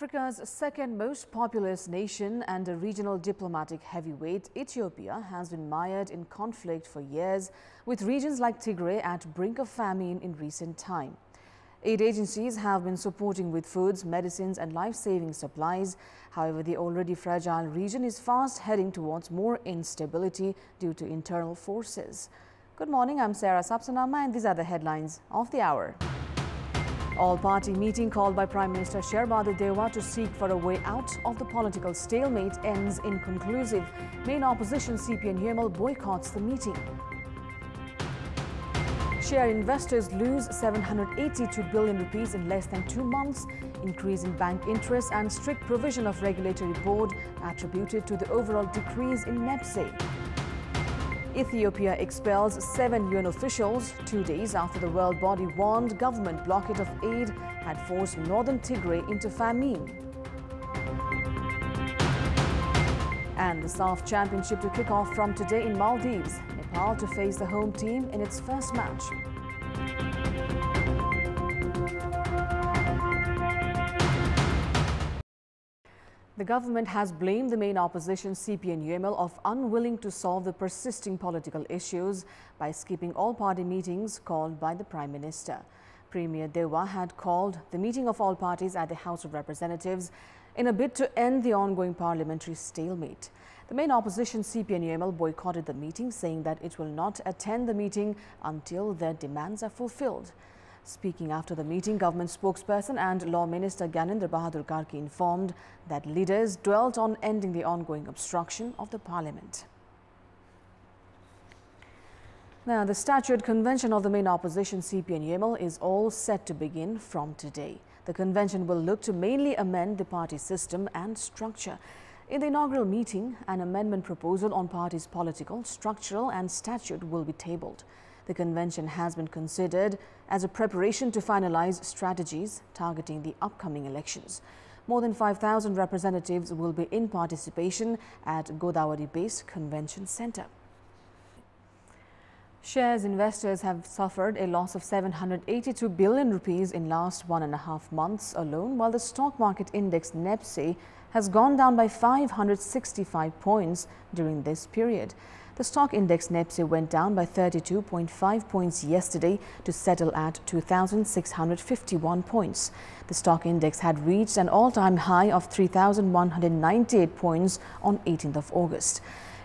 Africa's second most populous nation and a regional diplomatic heavyweight, Ethiopia has been mired in conflict for years, with regions like Tigray at brink of famine in recent time. Aid agencies have been supporting with foods, medicines and life-saving supplies. However, the already fragile region is fast heading towards more instability due to internal forces. Good morning, I'm Sarah Sapsanama and these are the headlines of the hour. All-party meeting called by Prime Minister Sherbadu Dewa to seek for a way out of the political stalemate ends inconclusive. Main opposition CPN UML boycotts the meeting. Share investors lose 782 billion rupees in less than 2 months. Increase in bank interest and strict provision of regulatory board attributed to the overall decrease in NEPSE. Ethiopia expels 7 UN officials 2 days after the world body warned government blockade of aid had forced northern Tigray into famine. And the SAF Championship to kick off from today in Maldives. Nepal to face the home team in its first match. The government has blamed the main opposition CPN UML of unwilling to solve the persisting political issues by skipping all-party meetings called by the Prime Minister. Premier Dewa had called the meeting of all parties at the House of Representatives in a bid to end the ongoing parliamentary stalemate. The main opposition CPN UML boycotted the meeting, saying that it will not attend the meeting until their demands are fulfilled. Speaking after the meeting, government spokesperson and Law Minister Gyanendra Bahadur Karki informed that leaders dwelt on ending the ongoing obstruction of the parliament. Now, the statute convention of the main opposition CPN UML is all set to begin from today. The convention will look to mainly amend the party system and structure. In the inaugural meeting, an amendment proposal on parties' political, structural and statute will be tabled. The convention has been considered as a preparation to finalize strategies targeting the upcoming elections. More than 5,000 representatives will be in participation at Godavari-based convention center. Shares investors have suffered a loss of 782 billion rupees in last 1.5 months alone, while the stock market index NEPSE has gone down by 565 points during this period. The stock index NEPSE went down by 32.5 points yesterday to settle at 2,651 points. The stock index had reached an all-time high of 3,198 points on 18th of August.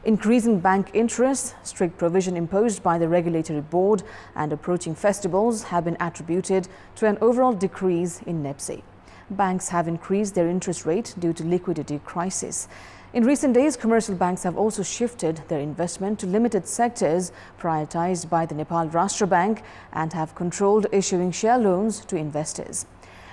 Increasing bank interest, strict provision imposed by the regulatory board and approaching festivals have been attributed to an overall decrease in NEPSE. Banks have increased their interest rate due to liquidity crisis. In recent days, commercial banks have also shifted their investment to limited sectors prioritized by the Nepal Rashtra Bank and have controlled issuing share loans to investors.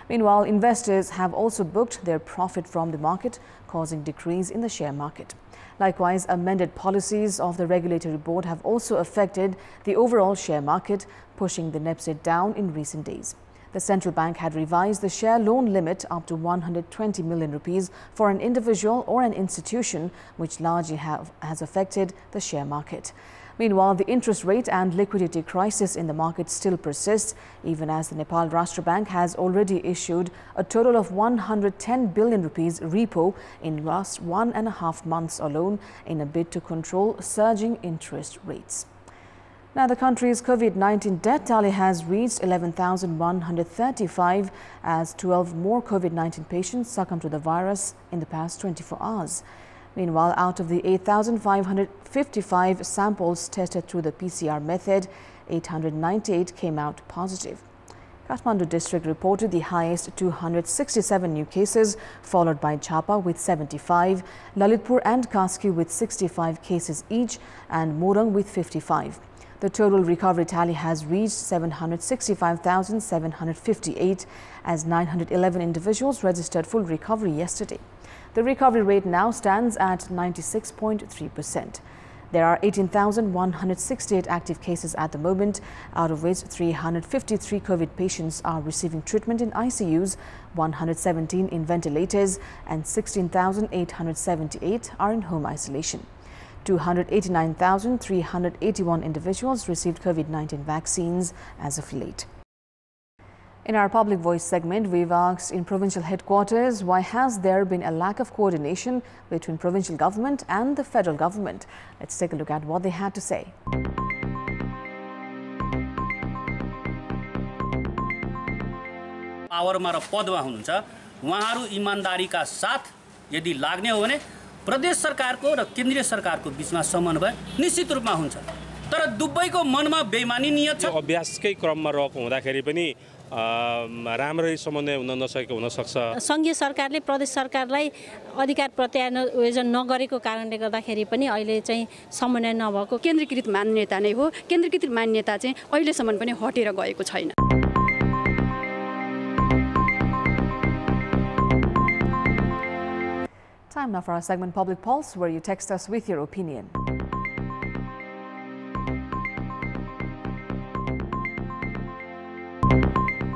Meanwhile, investors have also booked their profit from the market, causing decrease in the share market. Likewise, amended policies of the regulatory board have also affected the overall share market, pushing the NEPSE down in recent days. The central bank had revised the share loan limit up to 120 million rupees for an individual or an institution, which largely has affected the share market. Meanwhile, the interest rate and liquidity crisis in the market still persists, even as the Nepal Rashtra Bank has already issued a total of 110 billion rupees repo in last 1.5 months alone in a bid to control surging interest rates. Now, the country's COVID-19 death tally has reached 11,135 as 12 more COVID-19 patients succumbed to the virus in the past 24 hours. Meanwhile, out of the 8,555 samples tested through the PCR method, 898 came out positive. Kathmandu district reported the highest 267 new cases, followed by Chapa with 75, Lalitpur and Kaski with 65 cases each, and Morang with 55. The total recovery tally has reached 765,758 as 911 individuals registered full recovery yesterday. The recovery rate now stands at 96.3%. There are 18,168 active cases at the moment, out of which 353 COVID patients are receiving treatment in ICUs, 117 in ventilators, and 16,878 are in home isolation. 289,381 individuals received COVID-19 vaccines as of late. In our Public Voice segment, we've asked in provincial headquarters, why has there been a lack of coordination between provincial government and the federal government? Let's take a look at what they had to say. पावरमा र पदमा हुनुहुन्छ उहाँहरू इमानदारीका साथ यदि लाग्ने हो भने प्रदेश सरकारको र केन्द्रीय सरकारको बीचमा समन्वय निश्चित रूपमा हुन्छ तर दुबईको मनमा बेइमानी नियत छ अभ्यासकै क्रममा रहेको हुँदाखेरि पनि राम्ररी समन्वय हुन नसकेको हुन सक्छ संघीय सरकारले प्रदेश सरकारलाई अधिकार प्रत्यायोजन नगरेको कारणले गर्दाखेरि पनि अहिले चाहिँ समन्वय नभएको केन्द्रीकृत मान्यता नै हो केन्द्रीकृत मान्यता चाहिँ अहिलेसम्म पनि हटेर गएको छैन Time now for our segment Public Pulse, where you text us with your opinion.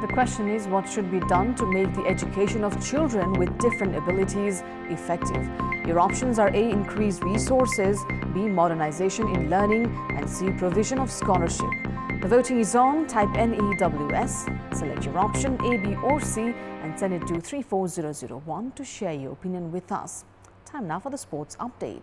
The question is, what should be done to make the education of children with different abilities effective? Your options are A. Increase resources, B. Modernization in learning, and C. Provision of scholarship. The voting is on. Type NEWS, select your option A, B or C and send it to 34001 to share your opinion with us. Time now for the sports update.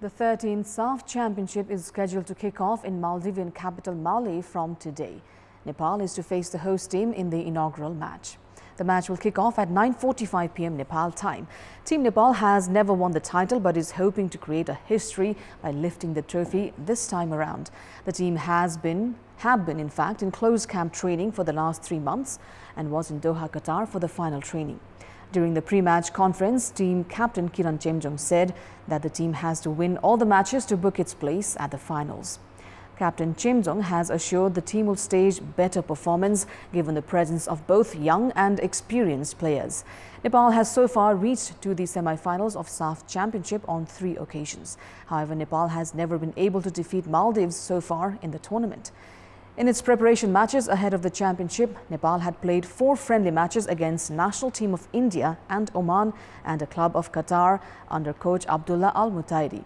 The 13th SAF Championship is scheduled to kick off in Maldivian capital Male from today. Nepal is to face the host team in the inaugural match. The match will kick off at 9:45 p.m. Nepal time. Team Nepal has never won the title but is hoping to create a history by lifting the trophy this time around. The team have been in fact in close camp training for the last 3 months and was in Doha, Qatar for the final training. During the pre-match conference, team captain Kiran Chemjong said that the team has to win all the matches to book its place at the finals. Captain Chemjong has assured the team will stage better performance given the presence of both young and experienced players. Nepal has so far reached to the semi-finals of SAF Championship on 3 occasions. However, Nepal has never been able to defeat Maldives so far in the tournament. In its preparation matches ahead of the championship, Nepal had played 4 friendly matches against national team of India and Oman and a club of Qatar under coach Abdullah Al Mutairi.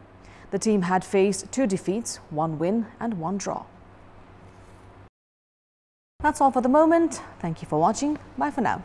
The team had faced 2 defeats, 1 win and 1 draw. That's all for the moment. Thank you for watching. Bye for now.